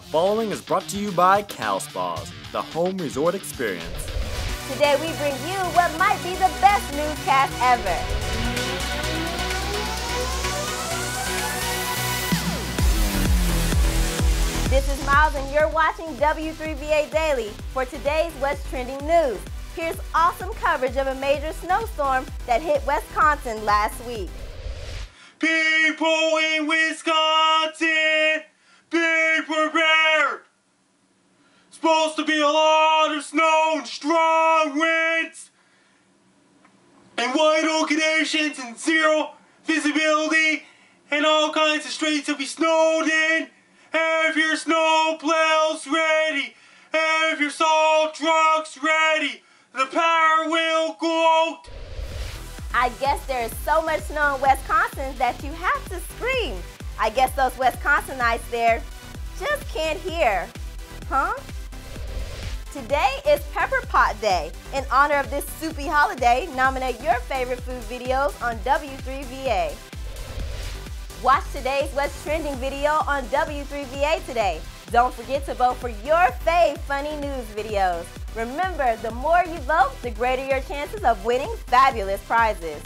following is brought to you by Cal Spas, the home resort experience. Today we bring you what might be the best newscast ever. This is Miles and you're watching W3VA Daily for today's What's Trending news. Here's awesome coverage of a major snowstorm that hit Wisconsin last week. People in Wisconsin, be prepared! Supposed to be a lot of snow and strong winds and wide open conditions and zero visibility and all kinds of streets will be snowed in. Have your snow plows ready. Have your salt trucks ready. The power will go out. I guess there is so much snow in Wisconsin that you have to scream. I guess those Wisconsinites there just can't hear. Huh? Today is Pepper Pot Day. In honor of this soupy holiday, nominate your favorite food videos on W3VA. Watch today's What's Trending video on W3VA today. Don't forget to vote for your fave funny news videos. Remember, the more you vote, the greater your chances of winning fabulous prizes.